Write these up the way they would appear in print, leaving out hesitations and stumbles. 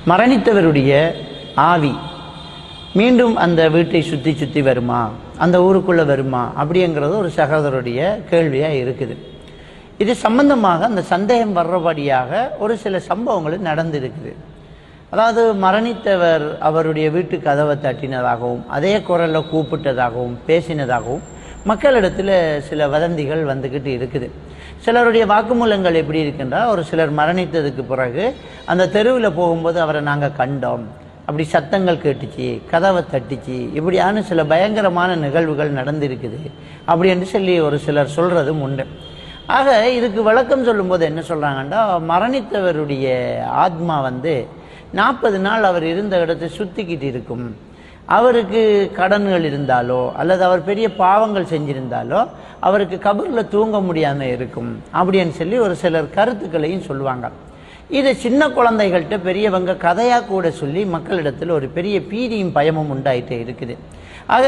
மரணித்தவருடைய ஆவி மீண்டும் அந்த வீட்டை சுற்றி சுற்றி வருமா, அந்த ஊருக்குள்ளே வருமா அப்படிங்கிறது ஒரு சகோதரருடைய கேள்வியாக இருக்குது. இது சம்பந்தமாக அந்த சந்தேகம் வர்றபடியாக ஒரு சில சம்பவங்கள் நடந்திருக்குது. அதாவது மரணித்தவர் அவருடைய வீட்டு கதவை தட்டினதாகவும் அதே குரலில் கூப்பிட்டதாகவும் பேசினதாகவும் மக்களிடத்தில் சில வதந்திகள் வந்துக்கிட்டு இருக்குது. சிலருடைய வாக்குமூலங்கள் எப்படி இருக்குன்றால், ஒரு சிலர் மரணித்ததுக்கு பிறகு அந்த தெருவில் போகும்போது அவரை நாங்கள் கண்டோம், அப்படி சத்தங்கள் கேட்டுச்சு, கதவை தட்டிச்சு, இப்படியான சில பயங்கரமான நிகழ்வுகள் நடந்திருக்குது அப்படி என்று சொல்லி ஒரு சிலர் சொல்கிறதும் உண்டு. ஆக இதுக்கு விளக்கம் சொல்லும்போது என்ன சொல்கிறாங்கன்னா, மரணித்தவருடைய ஆத்மா 40 நாள் அவர் இருந்த இடத்தை சுற்றிக்கிட்டு இருக்கும். அவருக்கு கடன்கள் இருந்தாலோ அல்லது அவர் பெரிய பாவங்கள் செஞ்சிருந்தாலோ அவருக்கு கபரில் தூங்க முடியாமல் இருக்கும் அப்படின்னு சொல்லி ஒரு சிலர் கருத்துக்களையும் சொல்லுவாங்க. இதை சின்ன குழந்தைகள்கிட்ட பெரியவங்க கதையாக கூட சொல்லி மக்களிடத்தில் ஒரு பெரிய பீதியும் பயமும் உண்டாயிட்டே இருக்குது. ஆக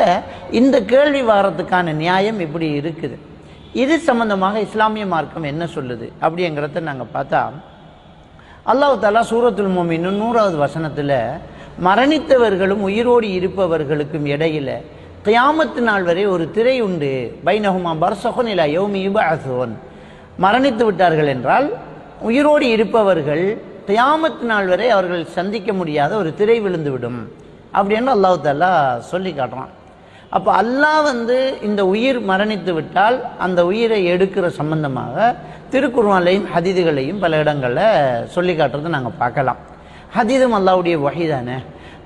இந்த கேள்வி வாரத்துக்கான நியாயம் இப்படி இருக்குது. இது சம்பந்தமாக இஸ்லாமிய மார்க்கம் என்ன சொல்லுது அப்படிங்கிறத நாங்கள் பார்த்தா, அல்லாஹ் தஆலா சூரத்துல் முஃமினூன் 100வது வசனத்தில் மரணித்தவர்களும் உயிரோடு இருப்பவர்களுக்கும் இடையில கியாமத்து நாள் வரை ஒரு திரை உண்டு, பைனஹுமா பர்ஸகுன் இலா யௌமி யுபஅஸூன். மரணித்து விட்டார்கள் என்றால் உயிரோடு இருப்பவர்கள் கியாமத்து நாள் வரை அவர்கள் சந்திக்க முடியாத ஒரு திரை விழுந்துவிடும் அப்படின்னு அல்லாஹ் தஆலா சொல்லி காட்டுறான். அப்போ அல்லாஹ் இந்த உயிர் மரணித்து விட்டால் அந்த உயிரை எடுக்கிற சம்பந்தமாக திருக்குர்ஆன்லையும் ஹதீதுகளையும் பல இடங்களில் சொல்லி காட்டுறதை நாங்கள் பார்க்கலாம். ஹதீதும் அல்லாஹ்வுடைய வஹி தானே.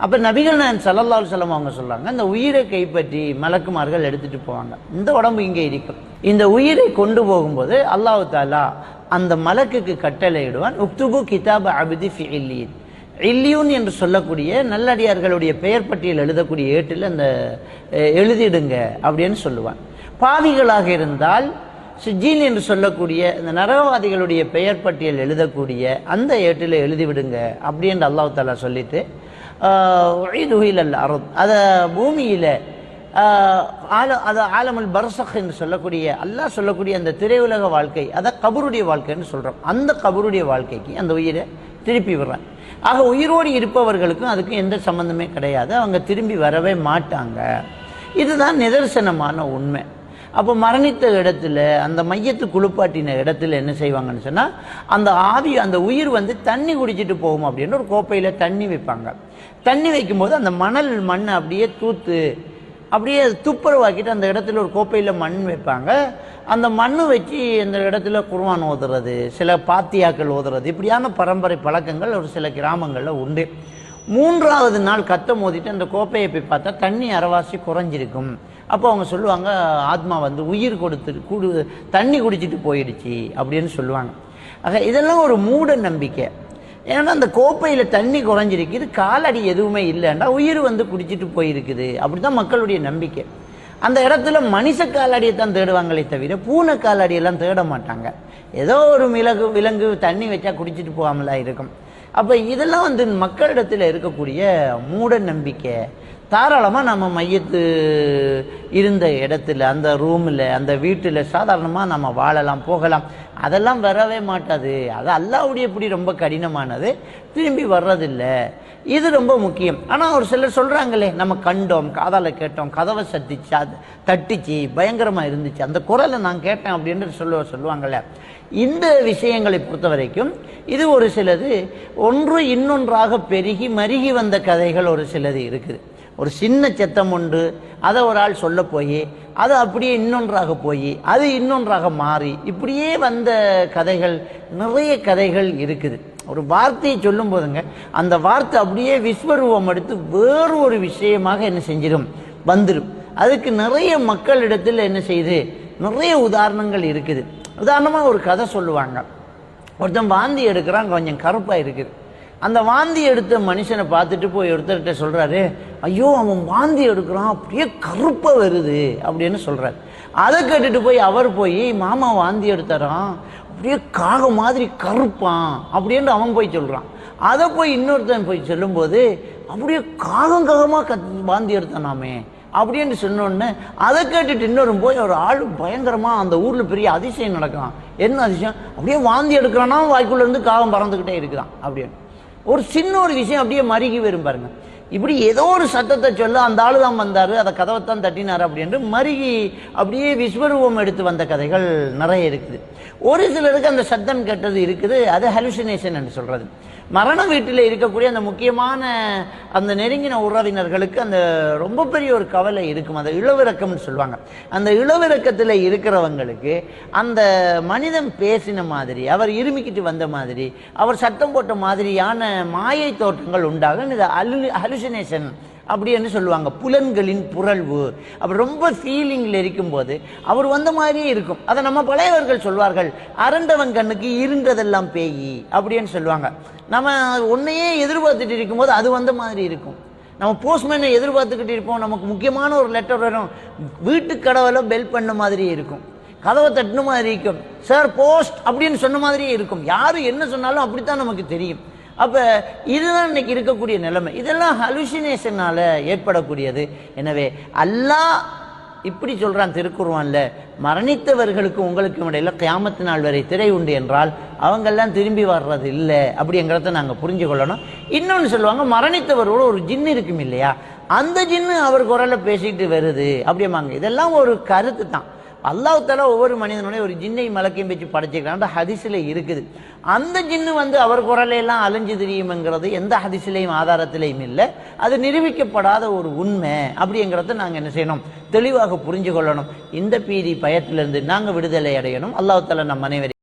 அப்போ நபிகள் நாயகம் ஸல்லல்லாஹு அலைஹி வஸல்லம் அவங்க சொல்கிறாங்க, இந்த உயிரை கைப்பற்றி மலக்குமார்கள் எடுத்துகிட்டு போவாங்க. இந்த உடம்பு இங்கே இருக்கும். இந்த உயிரை கொண்டு போகும்போது அல்லாஹ் தஆலா அந்த மலக்குக்கு கட்டளையிடுவான், உக்துபு கிதாப அப்தி ஃபி இல்லியின். இல்லியூன் என்று சொல்லக்கூடிய நல்லடியார்களுடைய பெயர் பட்டியல் எழுதக்கூடிய ஏட்டில் அந்த எழுதிடுங்க அப்படின்னு சொல்லுவான். பாவிகளாக இருந்தால் சிஜ்ஜீன் என்று சொல்லக்கூடிய இந்த நரகவாதிகளுடைய பெயர் பட்டியல் எழுதக்கூடிய அந்த ஏட்டில் எழுதிவிடுங்க அப்படின்னு அல்லாஹ் தஆலா சொல்லிட்டு அதை பூமியில் அது ஆலமுல் பர்ஸக் என்று சொல்லக்கூடிய அல்லாஹ் சொல்லக்கூடிய அந்த திரையுலக வாழ்க்கை, அதை கபருடைய வாழ்க்கைன்னு சொல்கிறோம். அந்த கபருடைய வாழ்க்கைக்கு அந்த உயிரை திருப்பி விடுறான். ஆக உயிரோடு இருப்பவர்களுக்கும் அதுக்கும் எந்த சம்பந்தமே கிடையாது, அவங்க திரும்பி வரவே மாட்டாங்க. இதுதான் நிதர்சனமான உண்மை. அப்போ மரணித்த இடத்துல அந்த மையத்து குளிப்பாட்டின இடத்துல என்ன செய்வாங்கன்னு சொன்னால், அந்த ஆவி அந்த உயிர் தண்ணி குடிச்சிட்டு போகும் அப்படின்னு ஒரு கோப்பையில் தண்ணி வைப்பாங்க. தண்ணி வைக்கும்போது அந்த மண் அப்படியே தூத்து அப்படியே துப்புரவாக்கிட்டு அந்த இடத்துல ஒரு கோப்பையில் மண் வைப்பாங்க. அந்த மண் வச்சு அந்த இடத்துல குர்ஆன் ஓதுறது, சில பாத்தியாக்கள் ஓதுறது, இப்படியான பரம்பரை பழக்கங்கள் ஒரு சில கிராமங்களில் உண்டு. 3வது நாள் கத்த மோதிட்டு அந்த கோப்பையை போய் பார்த்தா தண்ணி அரைவாசி குறைஞ்சிருக்கும். அப்போ அவங்க சொல்லுவாங்க, ஆத்மா உயிர் கொடுத்து தண்ணி குடிச்சிட்டு போயிடுச்சு அப்படின்னு சொல்லுவாங்க. ஆக இதெல்லாம் ஒரு மூட நம்பிக்கை. ஏன்னா அந்த கோப்பையில் தண்ணி குறைஞ்சிருக்குது, காலடி எதுவுமே இல்லைன்னா உயிர் குடிச்சிட்டு போயிருக்குது, அப்படிதான் மக்களுடைய நம்பிக்கை. அந்த இடத்துல மனுஷ காலடியை தான் தேடுவாங்களே தவிர பூனை காலடியெல்லாம் தேட மாட்டாங்க. ஏதோ ஒரு விலங்கு தண்ணி வச்சா குடிச்சிட்டு போகாமலாம் இருக்கும். அப்போ இதெல்லாம் மக்களிடத்தில் இருக்கக்கூடிய மூட நம்பிக்கை. தாராளமாக நம்ம மையத்து இருந்த இடத்துல அந்த ரூமில் அந்த வீட்டில் சாதாரணமாக நம்ம வாழலாம், போகலாம். அதெல்லாம் வரவே மாட்டாது. அது அல்லாஹ்வுடைய எப்படி ரொம்ப கடினமானது, திரும்பி வர்றதில்லை. இது ரொம்ப முக்கியம். ஆனால் ஒரு சிலர் சொல்கிறாங்களே, நம்ம கண்டோம், காதால் கேட்டோம், கதவை தட்டிச்சு, பயங்கரமாக இருந்துச்சு, அந்த குரலை நான் கேட்டேன் அப்படின்னு சொல்லுவாங்கள்ல. இந்த விஷயங்களை பொறுத்த வரைக்கும் இது ஒரு சிலது ஒன்று இன்னொன்றாக பெருகி மருகி வந்த கதைகள் ஒரு சிலது இருக்குது. ஒரு சின்ன சத்தம் உண்டு, அதை ஒரு ஆள் சொல்ல போய் அது அப்படியே இன்னொன்றாக போய் அது இன்னொன்றாக மாறி இப்படியே வந்த கதைகள், நிறைய கதைகள் இருக்குது. ஒரு வார்த்தையை சொல்லும் போதுங்க அந்த வார்த்தை அப்படியே விஸ்வரூபம் எடுத்து வேறு ஒரு விஷயமாக என்ன செஞ்சிடும், வந்துடும். அதுக்கு நிறைய மக்களிடத்தில் என்ன செய்யுது, நிறைய உதாரணங்கள் இருக்குது. உதாரணமாக ஒரு கதை சொல்லுவாங்க. ஒருத்தன் வாந்தி எடுக்கிறான், கொஞ்சம் கருப்பாக இருக்குது. அந்த வாந்தி எடுத்த மனுஷனை பார்த்துட்டு போய் ஒருத்தர்கிட்ட சொல்கிறாரு, ஐயோ அவன் வாந்தி எடுக்கிறான், அப்படியே கருப்பாக வருது அப்படின்னு சொல்கிறார். அதை கேட்டுட்டு போய் அவர் போய், மாமா வாந்தி எடுத்துறான், அப்படியே காக மாதிரி கருப்பான் அப்படின்னு அவன் போய் சொல்கிறான். அதை போய் இன்னொருத்தன் போய் சொல்லும்போது, அப்படியே காகமாக வாந்தி எடுத்தானாமே அப்படின்னு சொன்னோடனே அதை கேட்டுட்டு இன்னொரு போய் ஒரு ஆள் பயங்கரமாக அந்த ஊரில் பெரிய அதிசயம் நடக்கிறான். என்ன அதிசயம், அப்படியே வாந்தி எடுக்கிறான்னா வாய்க்குள்ளேருந்து காகம் பறந்துக்கிட்டே இருக்கிறான் அப்படின்னு. ஒரு சின்ன ஒரு விஷயம் அப்படியே மருகி வரும் பாருங்க. இப்படி ஏதோ ஒரு சத்தத்தை சொல்ல அந்த ஆளு தான் வந்தாரு, அதை கதவைத்தான் தட்டினார் அப்படின்ட்டு மருகி அப்படியே விஸ்வரூபம் எடுத்து வந்த கதைகள் நிறைய இருக்குது. ஒரு சிலருக்கு அந்த சத்தம் கெட்டது இருக்குது, அது ஹலுசினேஷன் என்று சொல்றது. மரண வீட்டில் இருக்கக்கூடிய அந்த முக்கியமான அந்த நெருங்கின உறவினர்களுக்கு அந்த ரொம்ப பெரிய ஒரு கவலை இருக்கும், அந்த இளவிறக்கம்னு சொல்லுவாங்க. அந்த இளவிறக்கத்தில் இருக்கிறவங்களுக்கு அந்த மனிதன் பேசின மாதிரி, அவர் இருமிக்கிட்டு வந்த மாதிரி, அவர் சத்தம் போட்ட மாதிரியான மாயை தோற்றங்கள் உண்டாகும். இது ஹலுசினேஷன் அப்படின்னு சொல்லுவாங்க, புலன்களின் புரள்வு. அப்படி ரொம்ப ஃபீலிங்கில் இருக்கும்போது அவர் வந்த மாதிரியே இருக்கும். அதை நம்ம பழையவர்கள் சொல்வார்கள், அரண்டவன் கண்ணுக்கு இருண்டதெல்லாம் பேயி அப்படின்னு சொல்லுவாங்க. நம்ம ஒன்னையே எதிர்பார்த்துட்டு இருக்கும்போது அது வந்த மாதிரி இருக்கும். நம்ம போஸ்ட்மேனை எதிர்பார்த்துக்கிட்டு இருப்போம், நமக்கு முக்கியமான ஒரு லெட்டர் வரும், வீட்டு கதவுல பெல் பண்ண மாதிரியே இருக்கும், கதவை தட்டின மாதிரி இருக்கும், சார் போஸ்ட் அப்படின்னு சொன்ன மாதிரியே இருக்கும். யாரு என்ன சொன்னாலும் அப்படித்தான் நமக்கு தெரியும். அப்ப இதுதான் இன்னைக்கு இருக்கக்கூடிய நிலைமை. இதெல்லாம் ஹலுசினேஷனால ஏற்படக்கூடியது. எனவே அல்லாஹ் இப்படி சொல்றான் திருக்குர்ஆன்ல, மரணித்தவர்களுக்கு உங்களுக்கும் இடையில கியாமத்து நாள் வரை திரை உண்டு என்றால் அவங்கெல்லாம் திரும்பி வர்றது இல்லை அப்படிங்கிறத நாங்கள் புரிஞ்சு கொள்ளணும். இன்னொன்று சொல்லுவாங்க, மரணித்தவரோட ஒரு ஜின்னு இருக்கும் இல்லையா, அந்த ஜின்னு அவர் குரலை பேசிட்டு வருது அப்படிம்பாங்க. இதெல்லாம் ஒரு கருத்து தான். அல்லாஹ் தஆலா ஒவ்வொரு மனிதனுடைய ஒரு ஜின்னை மலக்கையும் வச்சு படைச்சிக்கிறான், ஹதீஸ்ல இருக்குது. அந்த ஜின்னு அவர் குரலையெல்லாம் அலைஞ்சு தெரியும்ங்கிறது எந்த ஹதீஸ்லையும் ஆதாரத்திலையும் இல்லை. அது நிரூபிக்கப்படாத ஒரு உண்மை அப்படிங்கிறத நாங்கள் என்ன செய்யணும், தெளிவாக புரிஞ்சு கொள்ளணும். இந்த பீதி பயத்திலிருந்து நாங்கள் விடுதலை அடையணும். அல்லாஹ் தஆலா நம் அனைவரையும்